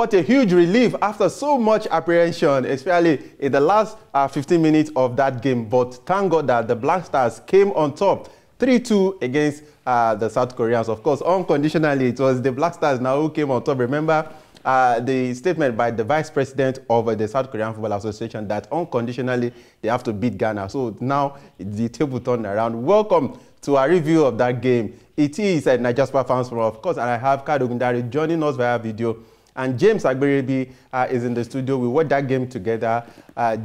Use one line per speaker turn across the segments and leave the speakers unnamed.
what a huge relief after so much apprehension, especially in the last 15 minutes of that game. But thank God that the Black Stars came on top 3-2 against the South Koreans. Of course, unconditionally, it was the Black Stars now who came on top. Remember the statement by the vice president of the South Korean Football Association that unconditionally they have to beat Ghana. So now the table turned around. Welcome to our review of that game. It is Niger Super Fans Forum, of course, and I have Kado Gundari joining us via video. And James Agberebi is in the studio. We watched that game together.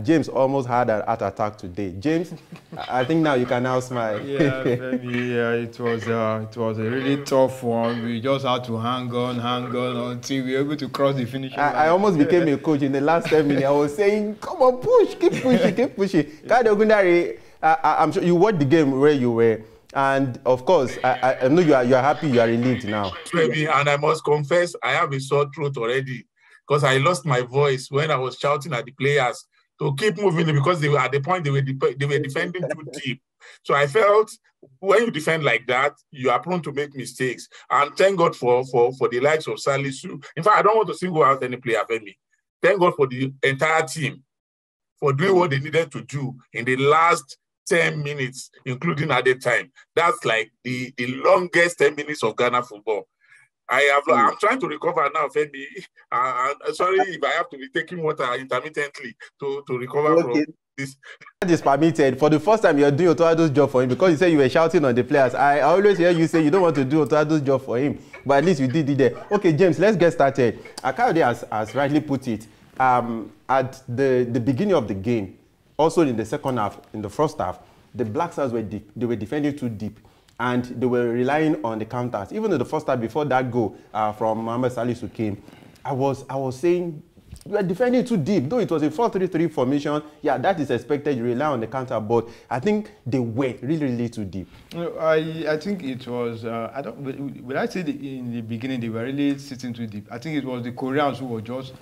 James almost had an heart attack today. James, I think now you can now smile.
Yeah, baby, yeah, it was a really tough one. We just had to hang on until we were able to cross the finish line.
I almost became a coach in the last 10 minutes. I was saying, come on, push, keep pushing, keep pushing. Kado Gundari, I'm sure you watched the game where you were. And of course, I know you are happy, you are relieved now.
Baby, and I must confess, I have a sore throat already because I lost my voice when I was shouting at the players to keep moving because they were at the point they were defending too deep. So I felt when you defend like that, you are prone to make mistakes. And thank God for the likes of Salisu. In fact, I don't want to single out any player, Femi. Thank God for the entire team for doing what they needed to do in the last 10 minutes, including at the time. That's like the longest 10 minutes of Ghana football. I'm trying to recover now, Femi. Sorry if I have to be taking water intermittently to recover from this.
That is permitted. For the first time, you're doing Otoado's job for him because you said you were shouting on the players. I always hear you say you don't want to do Otoado's job for him, but at least you did it there. Okay, James, let's get started. Akayode has rightly put it. At the beginning of the game, also in the second half, in the first half, the Black Stars were defending too deep, and they were relying on the counters. Even in the first half, before that goal from Mohammed Salisu came, I was saying, you are defending too deep. Though it was a 4-3-3 formation, yeah, that is expected. You rely on the counter, but I think they were really too deep.
I think it was. When I say in the beginning they were really sitting too deep, I think it was the Koreans who were just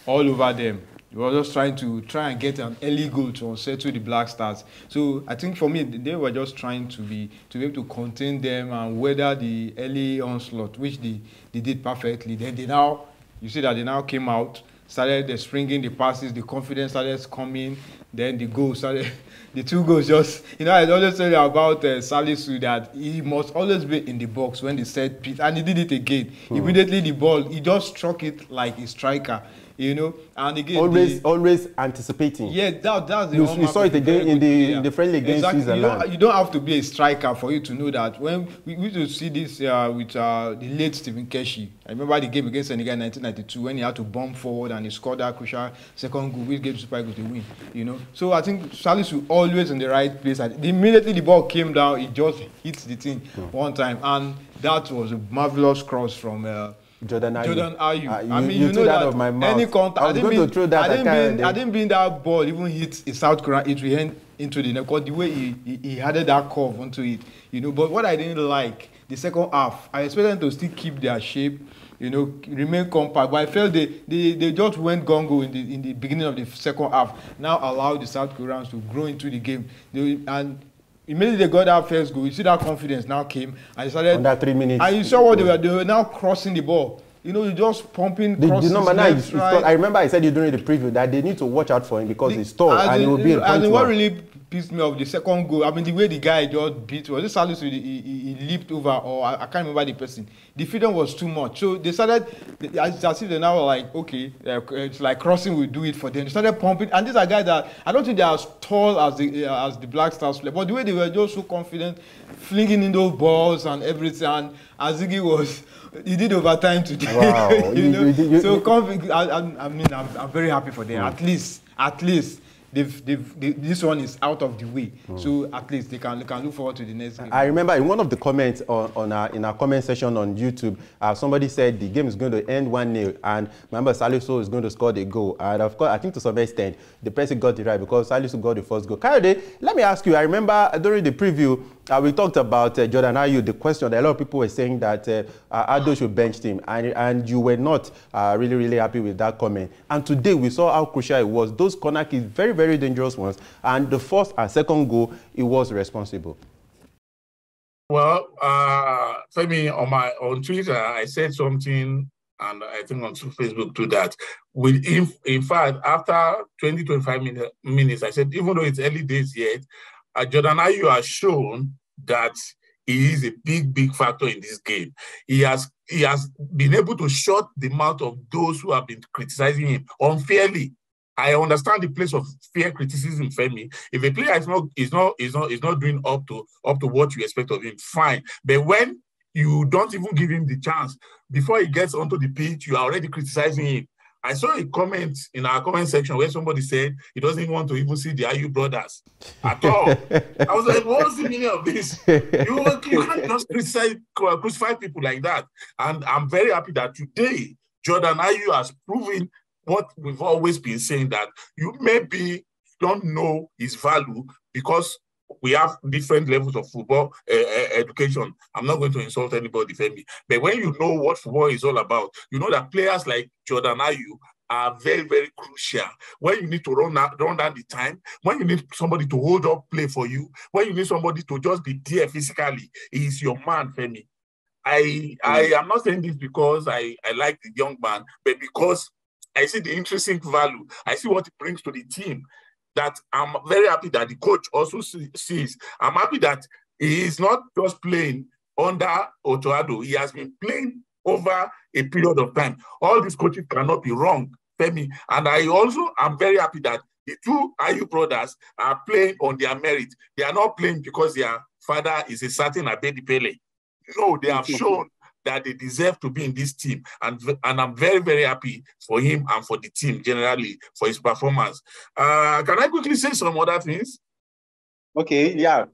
all over them. We were just trying and get an early goal to unsettle the Black Stars. So I think for me, they were just trying to be able to contain them and weather the early onslaught, which they did perfectly. Then you see that they now came out, started springing the passes, the confidence started coming. Then the goal started. The two goals just, I always tell you about Salisu that he must always be in the box when the set piece, and he did it again. Immediately the ball, he just struck it like a striker. And again,
always anticipating.
Yeah, that's the.
You saw it again in the friendly against Switzerland.
You don't have to be a striker for you to know that. When we used to see this with the late Stephen Keshi. I remember the game against Senegal in 1992 when he had to bomb forward and he scored that crucial second goal, which gave Super Eagles the win. So I think Salisu always in the right place. Immediately the ball came down, he just hit the thing one time, and that was a marvelous cross from.
Jordan Ayew.
I mean, you know that
of my mouth.
Any contact.
I was going to throw that.
I didn't mean that ball even hit a South Korean. It went into the net because the way he added that curve onto it. But what I didn't like the second half, I expected them to still keep their shape. Remain compact. But I felt they just went gongo in the beginning of the second half. Now allowed the South Koreans to grow into the game. Immediately they got that first goal. You see that confidence now came and they started.
Under 3 minutes.
And you saw what they were now crossing the ball. You just pumping crosses left, right.
I remember I said you during the preview that they need to watch out for him because he's tall and he will be in front.
And what really pissed me off the second goal, I mean the way the guy just beat, was it Salisu? He leaped over, or I can't remember the person. The freedom was too much. So they started, as if they now were like, okay, it's like crossing will do it for them. They started pumping, and these are guys that I don't think they're as tall as the Black Stars play, but the way they were just so confident, flinging in those balls and everything, and Azigi he did overtime today.
Wow.
I'm very happy for them. At least this one is out of the way. So at least they can look forward to the next game.
I remember in one of the comments in our comment section on YouTube, somebody said the game is going to end 1-0 and remember Salisu is going to score the goal. And of course, I think to some extent, the person got it right because Salisu got the first goal. Kayode, let me ask you, I remember during the preview, we talked about Jordan Ayew, the question that a lot of people were saying that Ado should bench him, and you were not really happy with that comment. And today we saw how crucial it was. Those corner kicks, very dangerous ones, and the first and second goal, it was responsible.
Well, Femi, on Twitter, I said something and I think on Facebook to that. In fact, after 20-25 minutes, I said, even though it's early days yet, Jordan Ayew has shown that he is a big factor in this game. He has been able to shut the mouth of those who have been criticizing him unfairly. I understand the place of fair criticism, Femi. If a player is not doing up to what you expect of him, fine. But when you don't even give him the chance, before he gets onto the pitch, you are already criticizing him. I saw a comment in our comment section where somebody said he doesn't even want to even see the Ayew brothers at all. I was like, what's the meaning of this? You can't just crucify people like that. And I'm very happy that today, Jordan Ayew has proven what we've always been saying, that you maybe don't know his value because we have different levels of football education. I'm not going to insult anybody, Femi. But when you know what football is all about, you know that players like Jordan Ayew are very crucial. When you need to run down the time, when you need somebody to hold up play for you, when you need somebody to just be there physically, he is your man, Femi. I am not saying this because I like the young man, but because I see the intrinsic value. I see what it brings to the team. That I'm very happy that the coach also sees. I'm happy that he is not just playing under Otoado. He has been playing over a period of time. All these coaches cannot be wrong, Femi. And I also am very happy that the two Ayew brothers are playing on their merit. They are not playing because their father is a certain Abedi Pele. No, they have shown that they deserve to be in this team. And I'm very happy for him and for the team generally for his performance. Can I quickly say some other things?
Okay, yeah.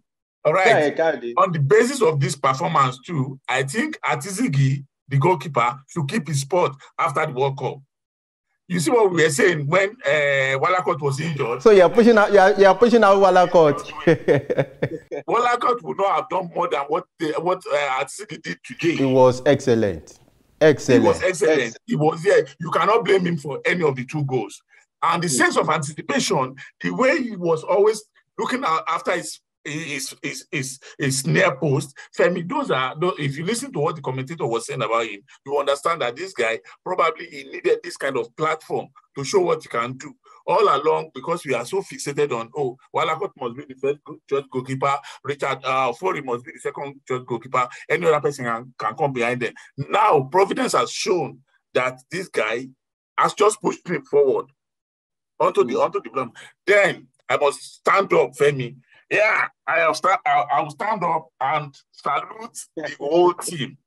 All right. On the basis of this performance too, I think Atizigi, the goalkeeper, should keep his spot after the World Cup. You see what we were saying when Wallacott was injured.
So you're pushing out Wallacott.
Wallacott would not have done more than what Atizigi did today.
It was excellent. Excellent.
He was excellent. He was there. You cannot blame him for any of the two goals. And the sense of anticipation, the way he was always looking after his near post, Femi, if you listen to what the commentator was saying about him, you understand that this guy probably he needed this kind of platform to show what he can do. All along, because we are so fixated on, Wallacott must be the first choice goalkeeper, Richard Ofori must be the second choice goalkeeper, any other person can come behind them. Now, Providence has shown that this guy has just pushed him forward onto the ground. Then I must stand up, Femi. Yeah, I'll stand up and salute the whole team.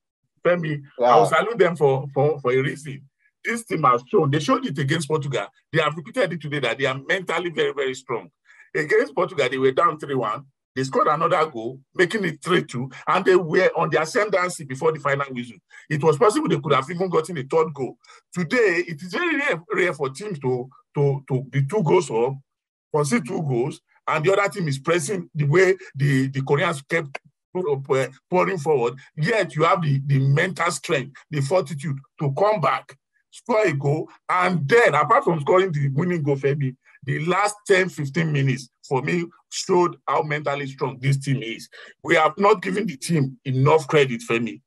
Femi, wow. I'll salute them for a reason. This team has shown, they showed it against Portugal. They have repeated it today that they are mentally very strong. Against Portugal, they were down 3-1. They scored another goal, making it 3-2, and they were on the ascendancy before the final whistle. It was possible they could have even gotten a third goal. Today, it is very rare for teams to be 2 goals up, concede 2 goals, and the other team is pressing the way the Koreans kept pouring forward. Yet you have the mental strength, the fortitude to come back, score a goal, and then, apart from scoring the winning goal, Femi, the last 10-15 minutes, for me, showed how mentally strong this team is. We have not given the team enough credit, Femi.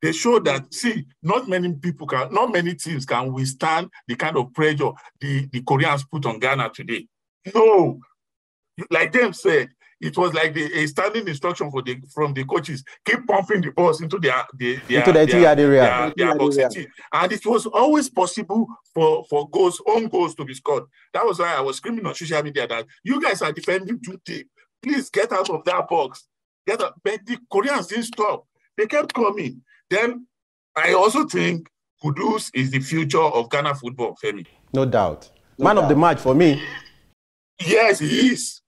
They showed that, see, not many teams can withstand the kind of pressure the Koreans put on Ghana today. No. Like James said, it was like a standing instruction from the coaches. Keep pumping the balls into their box. And it was always possible for own goals to be scored. That was why I was screaming on social media that you guys are defending too deep. Please get out of that box. But the Koreans didn't stop. They kept coming. Then I also think Kudus is the future of Ghana football, Femi.
No doubt. Man of the match for me.
Yes, he is.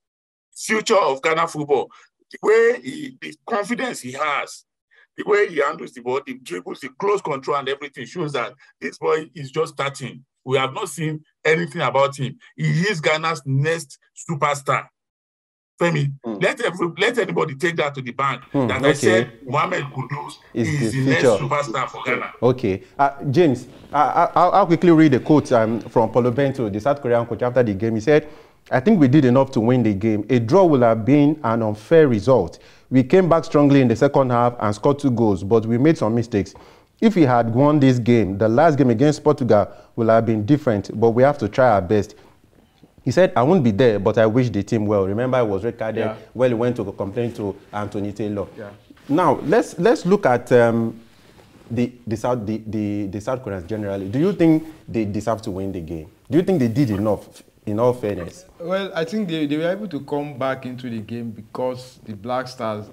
Future of Ghana football. The way the confidence he has, the way he handles the ball, the dribbles, the close control and everything shows that this boy is just starting. We have not seen anything about him. He is Ghana's next superstar. Femi, let anybody take that to the bank. I said Mohammed Kudus is the next superstar for Ghana.
Okay. James, I'll quickly read a quote from Paulo Bento, the South Korean coach, after the game. He said, I think we did enough to win the game. A draw would have been an unfair result. We came back strongly in the second half and scored 2 goals, but we made some mistakes. if we had won this game, the last game against Portugal would have been different, but we have to try our best. He said, I won't be there, but I wish the team well. Remember, I was red carded when he went to complain to Anthony Taylor. Yeah. Now, let's look at the South Koreans generally. Do you think they deserve to win the game? Do you think they did enough, in all fairness?
Well, I think they were able to come back into the game because the Black Stars,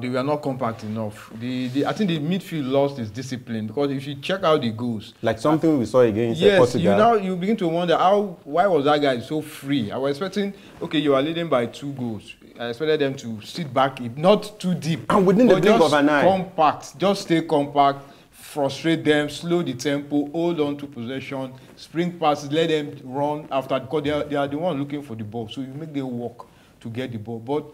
they were not compact enough. I think the midfield lost its discipline, because if you check out the goals,
like something we saw against
Portugal.
Yes,
you begin to wonder why was that guy so free? I was expecting, okay, you are leading by 2 goals. I expected them to sit back, not too deep,
and within the blink of an eye,
compact, just stay compact, frustrate them, slow the tempo, hold on to possession, spring passes, let them run after, because they are the ones looking for the ball. So you make them walk to get the ball, but.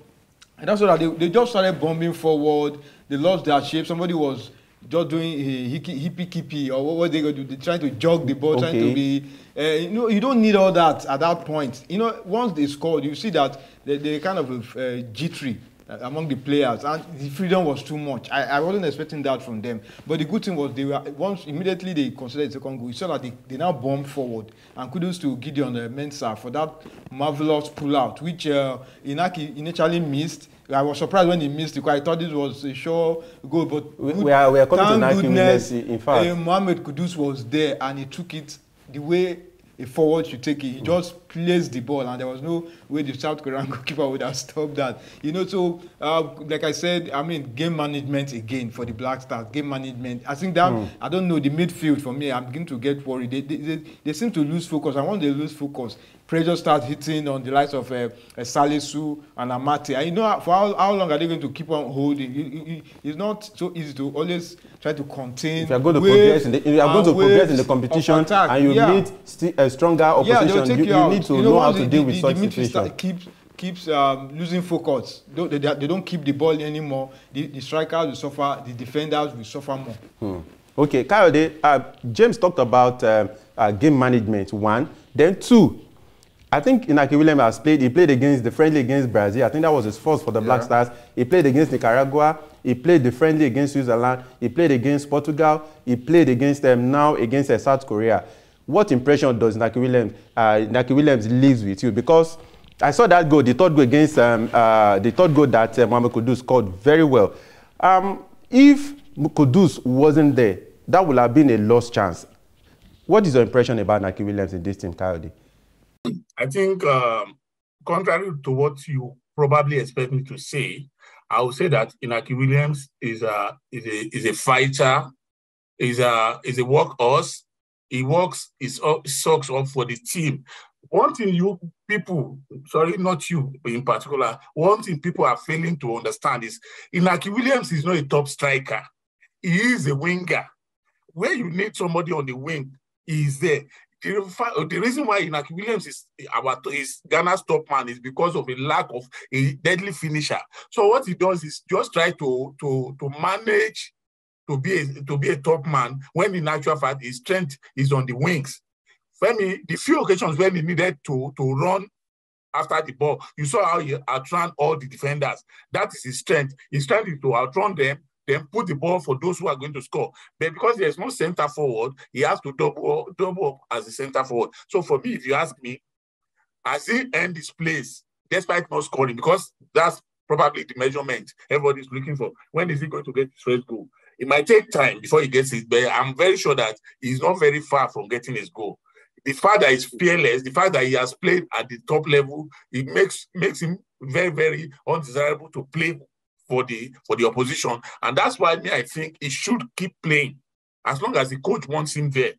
And that's what they just started bombing forward. They lost their shape. Somebody was just doing a hippie-kippy, or what were they going to do? They're trying to jog the ball, trying to be... you don't need all that at that point. Once they scored, you see that they kind of jittery among the players, and the freedom was too much. I wasn't expecting that from them. But the good thing was immediately they considered the second goal, you saw that they now bombed forward. And kudos to Gideon Mensah for that marvelous pull-out, which Inaki initially missed. I was surprised when he missed it, because I thought this was a sure goal. But
we are coming to goodness, in fact.
Mohammed Kudus was there, and he took it the way a forward should take it. He just placed the ball, and there was no way the South Korean goalkeeper would have stopped that. So like I said, I mean, game management again for the Black Stars. Game management. I think that I don't know, the midfield for me, I'm beginning to get worried. They seem to lose focus, and once they lose focus, pressure starts hitting on the likes of Salisu and Amate. And for how long are they going to keep on holding? It's not so easy to always try to contain.
If you are going to progress in the competition, and you need a stronger opposition, you need to know how to deal with such situations.
Keeps losing focus. They don't keep the ball anymore. The strikers will suffer. The defenders will suffer more.
Okay, Kayode, James talked about game management, 1. Then 2, I think Inaki Williams has played. He played against the friendly against Brazil. I think that was his first for the Black Stars. He played against Nicaragua. He played the friendly against Switzerland. He played against Portugal. He played against them now against South Korea. What impression does Inaki Williams leaves with you? Because I saw that goal, the third goal against the third goal that Mohammed Kudus scored very well. If Kudus wasn't there, that would have been a lost chance. What is your impression about Inaki Williams in this team, Kayode?
I think, contrary to what you probably expect me to say, I would say that Inaki Williams is a fighter, is a workhorse. He works his socks up for the team. One thing you people, sorry, not you in particular, one thing people are failing to understand is Inaki Williams is not a top striker. He is a winger. Where you need somebody on the wing, he is there. The reason why Inaki Williams is Ghana's top man is because of a lack of a deadly finisher. So what he does is just try to manage to be a top man, when in actual fact his strength is on the wings. Femi, the few occasions when he needed to run after the ball, you saw how he outran all the defenders. That is his strength. His strength is to outrun them, then put the ball for those who are going to score. But because there's no center forward, he has to double up as a center forward. So for me, if you ask me, has he earned his place despite not scoring? Because that's probably the measurement everybody's looking for. When is he going to get his first goal? It might take time before he gets it, but I'm very sure that he's not very far from getting his goal. The fact that he's fearless, the fact that he has played at the top level, it makes him very, very undesirable to play for the opposition. And that's why I think he should keep playing as long as the coach wants him there.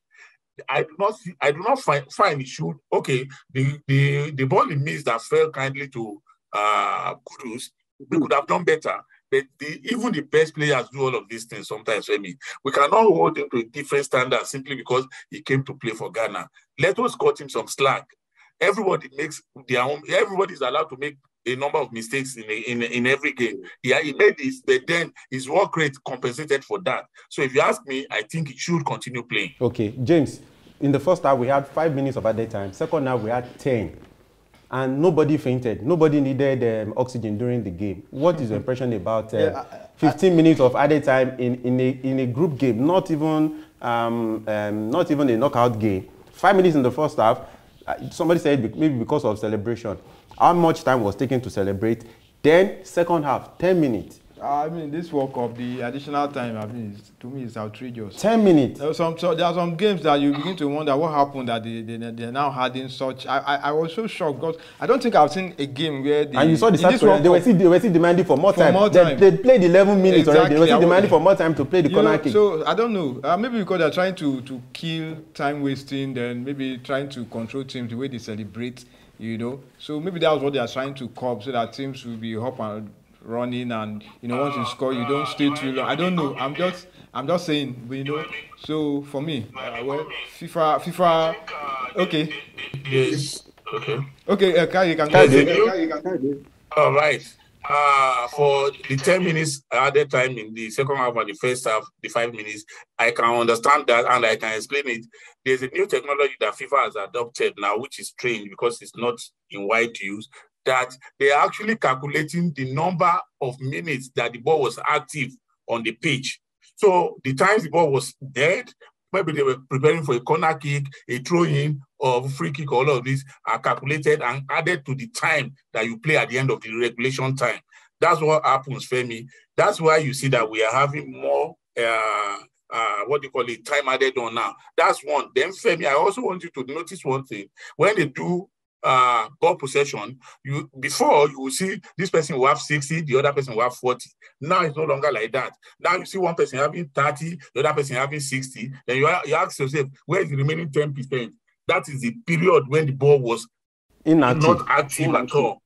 I do not find he should. Okay, the ball he missed that fell kindly to Kudus, we could have done better. But even the best players do all of these things sometimes. We cannot hold him to a different standard simply because he came to play for Ghana. Let us cut him some slack. Everybody makes their own. Everybody is allowed to make a number of mistakes in every game. Yeah, he made this, but then his work rate compensated for that. So if you ask me, I think he should continue playing.
Okay, James. In the first half, we had 5 minutes of added time. Second half, we had 10. and nobody fainted. Nobody needed oxygen during the game. What is your impression about 15 minutes of added time in a group game, not even a knockout game? 5 minutes in the first half. Somebody said maybe because of celebration. How much time was taken to celebrate? Then second half, 10 minutes.
I mean, this World Cup, the additional time, I mean, to me, it's outrageous.
10 minutes.
There are some games that you begin to wonder what happened that they're now having such. I was so shocked because I don't think I've seen a game where
and you saw the South Korea, they were still demanding for more time. They played 11 minutes already. They were still demanding for more time to play the corner kick.
So I don't know. Maybe because they're trying to kill time wasting, then maybe trying to control teams the way they celebrate. So maybe that was what they are trying to curb so that teams will be up and running, and once you score you don't stay too long. I don't know, I'm just saying, but so for me, well, FIFA okay.
Yes.
Okay, Kai, you can go.
All right. For the 10 minutes added time in the second half and the first half, the 5 minutes, I can understand that and I can explain it. There's a new technology that FIFA has adopted now, which is strange because it's not in wide use, that they are actually calculating the number of minutes that the ball was active on the pitch. So the times the ball was dead, maybe they were preparing for a corner kick, a throw-in, or free kick, all of these are calculated and added to the time that you play at the end of the regulation time. That's what happens, Femi. That's why you see that we are having more, time added on now. That's one. Then, Femi, I also want you to notice one thing. When they do ball possession, before you will see this person will have 60, the other person will have 40. Now it's no longer like that. Now you see one person having 30, the other person having 60. Then you ask yourself, where is the remaining 10%? That is the period when the ball was not active at all.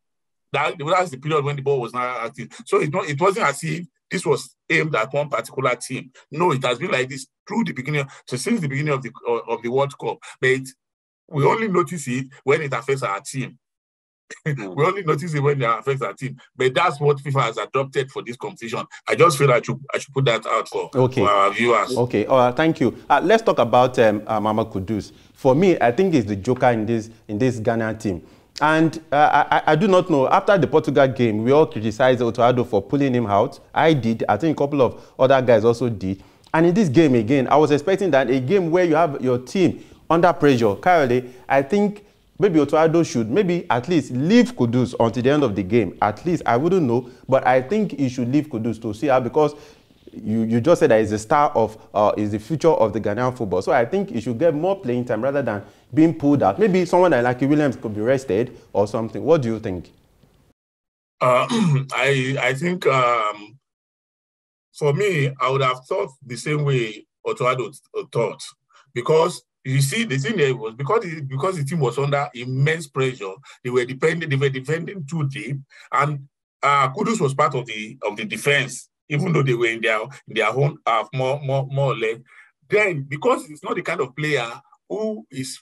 That's the period when the ball was not active. So it wasn't as if this was aimed at one particular team. No, it has been like this through the beginning. So since the beginning of the World Cup, but we only notice it when it affects our team. We only notice it when it affects our team. But that's what FIFA has adopted for this competition. I just feel I should put that out for our viewers.
Okay, thank you. Let's talk about Mohammed Kudus. For me, I think he's the joker in this Ghana team. And I do not know, after the Portugal game, we all criticized Otto for pulling him out. I did. I think a couple of other guys also did. And in this game again, I was expecting that a game where you have your team under pressure, Kayode, I think maybe Otto should maybe at least leave Kudus until the end of the game. At least, I wouldn't know, but I think he should leave Kudus to see how, because you just said that he's the star of, is the future of the Ghanaian football. So I think he should get more playing time rather than being pulled out. Maybe someone like Williams could be rested or something. What do you think?
I think for me, I would have thought the same way Otto thought, because you see, the thing there was because the team was under immense pressure. They were defending too deep, and Kudus was part of the defense, even though they were in their own half, more or less. Then, because he's not the kind of player who is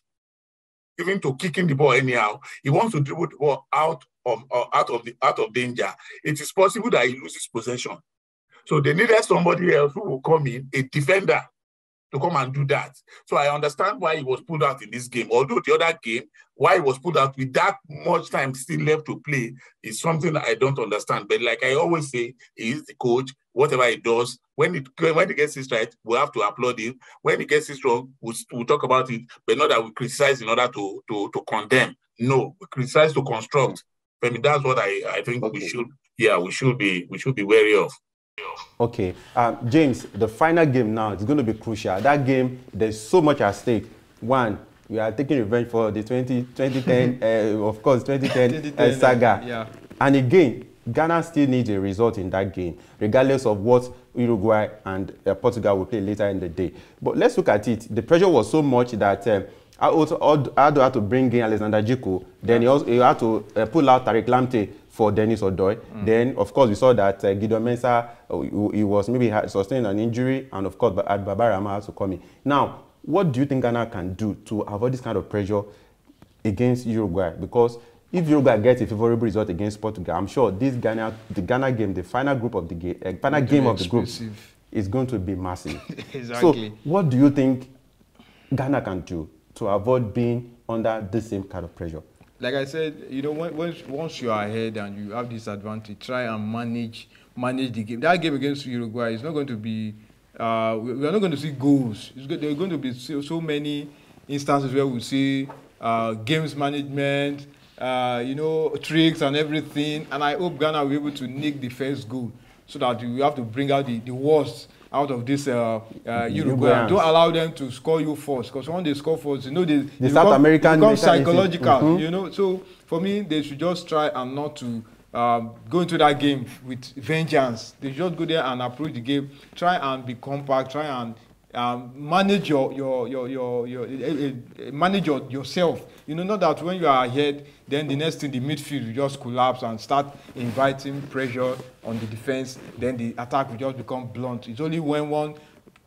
even to kicking the ball anyhow, he wants to dribble the ball out of danger. It is possible that he loses possession. So they needed somebody else who will come in, a defender, to come and do that. So I understand why he was pulled out in this game. Although the other game, why he was pulled out with that much time still left to play is something that I don't understand. But like I always say, he is the coach. Whatever he does, when he gets it right, we have to applaud him. When he gets it wrong, we'll talk about it, but not that we criticize in order to condemn. No, we criticize to construct. I mean, that's what I think we should be wary of.
Okay, James, the final game now is going to be crucial. That game, there's so much at stake. One, we are taking revenge for the 2010, of course, 2010 saga.
Yeah.
And again, Ghana still needs a result in that game, regardless of what Uruguay and Portugal will play later in the day. But let's look at it. The pressure was so much that I had to bring in Alexander Djiku. Then he had to pull out Tariq Lamptey for Dennis Odoi. Then, of course, we saw that Gideon Mensah, he was maybe sustained an injury, and of course, Baba Rama had to come in. Now, what do you think Ghana can do to avoid this kind of pressure against Uruguay? Because if Uruguay gets a favorable result against Portugal, I'm sure the Ghana game, the final group of the game, final game of the group, is going to be massive.
Exactly.
So, what do you think Ghana can do to avoid being under the same kind of pressure?
like I said, you know, once you are ahead and you have this advantage, try and manage the game. That game against Uruguay is not going to be. We are not going to see goals. There are going to be so many instances where we see games management, you know, tricks and everything. And I hope Ghana will be able to nick the first goal so that we have to bring out the worst out of this Uruguay. Don't allow them to score you first, because when they score first, you know, they become psychological, you know. So for me, they should just try and not to go into that game with vengeance. They just go there and approach the game, try and be compact, try and manage manage yourself. You know, not that when you are ahead, then the next thing, the midfield will just collapse and start inviting pressure on the defense. Then the attack will just become blunt. It's only when one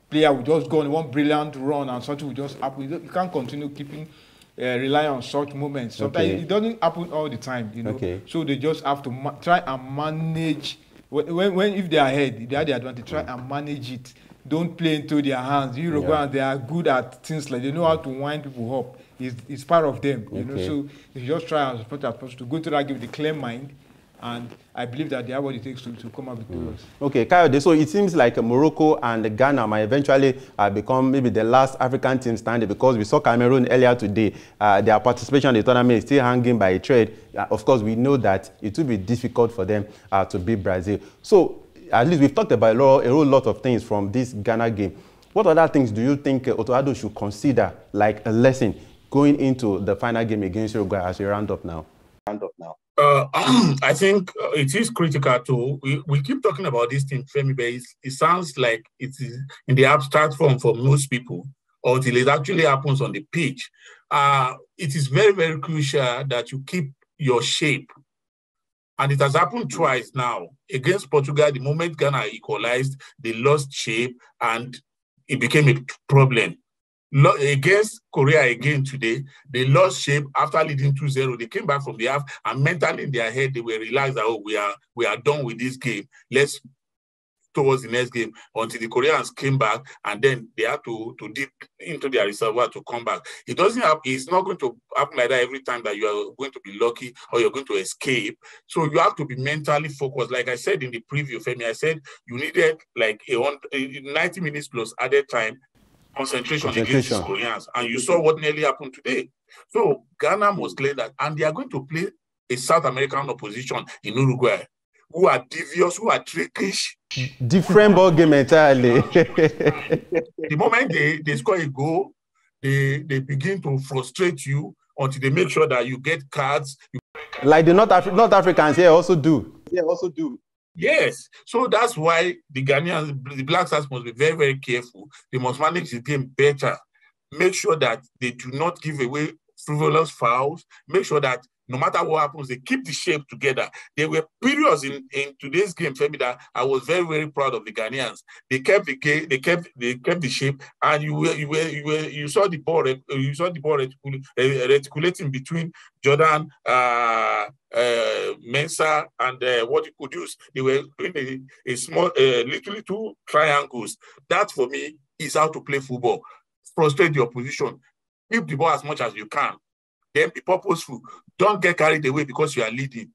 player will just go on one brilliant run and something will just happen. You can't continue keeping rely on such moments. Sometimes it doesn't happen all the time, you know. So they just have to try and manage. When if they are ahead, they have the advantage. Try and manage it. Don't play into their hands. Uruguayans, they are good at things like they know how to wind people up. It's part of them, you know. So if you just try as much as possible to go to that game with a clear mind, and I believe that they have what it takes to come up victorious. Okay,
Kayode, so it seems like Morocco and Ghana might eventually become maybe the last African team standing, because we saw Cameroon earlier today. Their participation in the tournament is still hanging by a thread. Of course, we know that it will be difficult for them to beat Brazil. So at least we've talked about a whole lot of things from this Ghana game. What other things do you think Otto Addo should consider like a lesson going into the final game against Uruguay as we round up now?
I think it is critical too. We keep talking about this thing, Femi, but it sounds like it is in the abstract form for most people until it actually happens on the pitch. It is very, very crucial that you keep your shape. And it has happened twice now. Against Portugal, the moment Ghana equalized, they lost shape and it became a problem. Against Korea again today, they lost shape after leading 2-0. They came back from the half and mentally in their head, they were realized that, oh, we are done with this game. Let's towards the next game, until the Koreans came back and then they had to dip into their reservoir to come back. It doesn't happen. It's not going to happen like that every time that you are going to be lucky or you're going to escape. So you have to be mentally focused. Like I said in the preview, Femi, I said you needed like 90 minutes plus added time concentration against the Koreans. And you saw what nearly happened today. So Ghana must play that. And they are going to play a South American opposition in Uruguay, who are devious, who are trickish.
Different ball game entirely.
The moment they score a goal, they begin to frustrate you until they make sure that you get cards.
Like the North Africans here also do.
Yes. So that's why the Ghanaians, the Black Stars must be very, very careful. They must manage the game better. Make sure that they do not give away frivolous fouls. Make sure that no matter what happens, they keep the shape together. There were periods in today's game, Femi, that I was very, very proud of the Ghanaians. They kept the game, they kept the shape, and you saw the ball reticulating between Jordan, Mensah, and what he could use. They were doing a small, literally two triangles. That for me is how to play football. Frustrate the opposition. Keep the ball as much as you can. Then be purposeful. Don't get carried away because you are leading.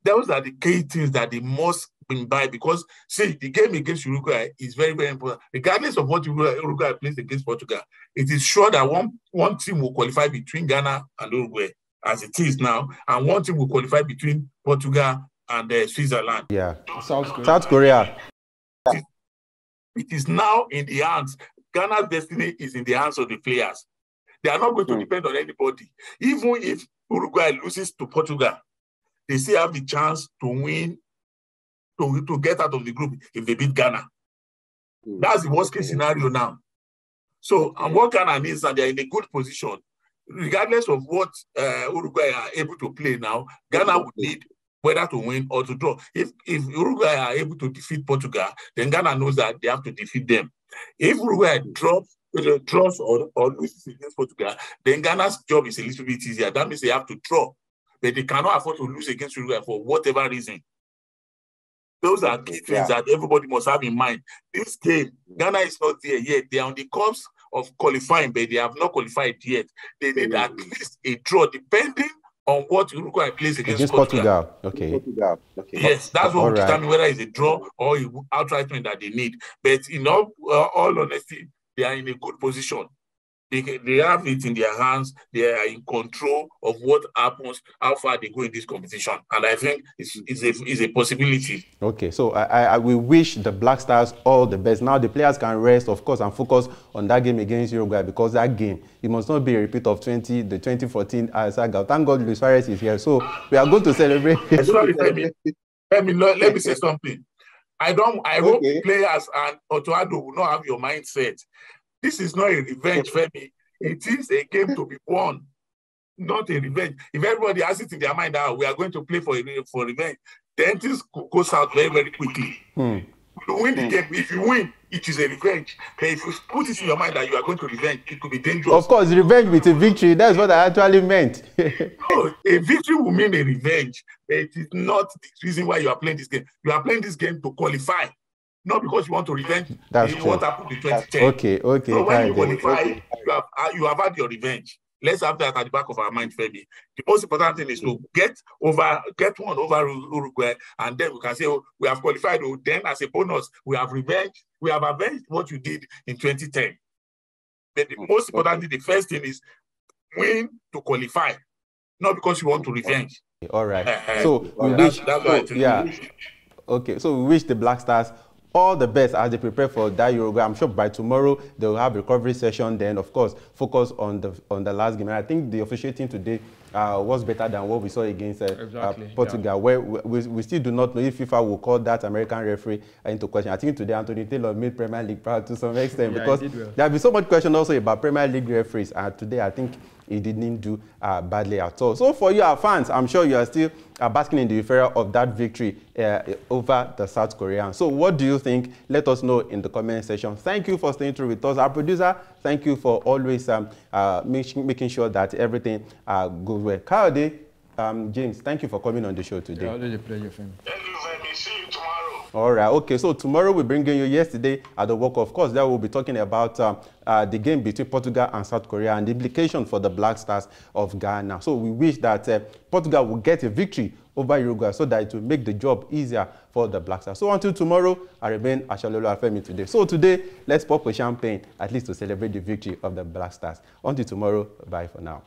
Those are the key things that they must bring by, because, see, the game against Uruguay is very, very important. Regardless of what Uruguay plays against Portugal, it is sure that one team will qualify between Ghana and Uruguay, as it is now, and one team will qualify between Portugal and Switzerland.
Yeah, South Korea.
It is now in the hands. Ghana's destiny is in the hands of the players. They are not going to depend on anybody. Even if Uruguay loses to Portugal, they still have the chance to win, to get out of the group if they beat Ghana. That's the worst case scenario now. So, and what Ghana needs, and they're in a good position. Regardless of what Uruguay are able to play now, Ghana would need whether to win or to draw. If Uruguay are able to defeat Portugal, then Ghana knows that they have to defeat them. If Uruguay draws or loses against Portugal, then Ghana's job is a little bit easier. That means they have to draw, but they cannot afford to lose against Uruguay for whatever reason. Those are key things that everybody must have in mind. This game, Ghana is not there yet. They are on the cusp of qualifying, but they have not qualified yet. They need at least a draw, depending on what Uruguay plays against
Portugal. Okay.
Yes, that's what will determine whether it's a draw or an outright win that they need. But in all honesty, they are in a good position. They have it in their hands. They are in control of what happens, how far they go in this competition. And I think it's a possibility.
Okay, so we wish the Black Stars all the best. Now the players can rest, of course, and focus on that game against Uruguay, because that game, it must not be a repeat of the 2014 saga. Thank God Luis Suarez is here. So we are going to celebrate.
Sorry, let me say something. I hope players and Otoado will not have your mindset. This is not a revenge, Femi. It is a game to be won, not a revenge. If everybody has it in their mind that we are going to play for revenge, then things goes out very, very quickly. You win the game. If you win, it is a revenge. But if you put it in your mind that you are going to revenge, it could be dangerous.
Of course, revenge with a victory. That's what I actually meant.
No, a victory will mean a revenge. But it is not the reason why you are playing this game. You are playing this game to qualify. Not because you want to revenge what happened in 2010.
Okay.
So when you qualify, you have had your revenge. Let's have that at the back of our mind, Femi. The most important thing is to get one over Uruguay, and then we can say, oh, we have qualified. Oh, then as a bonus, we have avenged what you did in 2010. But the most important thing, the first thing is win to qualify, not because you want to revenge.
All right. So we wish. Okay. So we wish the Black Stars all the best as they prepare for that Uruguay. I'm sure by tomorrow they will have a recovery session. Then, of course, focus on the last game. And I think the officiating today was better than what we saw against Portugal, where we still do not know if FIFA will call that American referee into question. I think today Anthony Taylor made Premier League proud to some extent, because there has been so much question also about Premier League referees. And today I think he didn't do badly at all. So for you, our fans, I'm sure you are still basking in the euphoria of that victory over the South Koreans. So what do you think? Let us know in the comment section. Thank you for staying through with us. Our producer, thank you for always making sure that everything goes well. Kayode, James, thank you for coming on the show today.
Always a pleasure, friend.
Thank you, Femi. See you tomorrow.
All right. Okay. So tomorrow we're bringing you yesterday at the World Cup. Of course, there we'll be talking about the game between Portugal and South Korea and the implication for the Black Stars of Ghana. So we wish that Portugal will get a victory over Uruguay so that it will make the job easier for the Black Stars. So until tomorrow, I remain Ashalolo Afemi today. So today, let's pop a champagne, at least to celebrate the victory of the Black Stars. Until tomorrow, bye for now.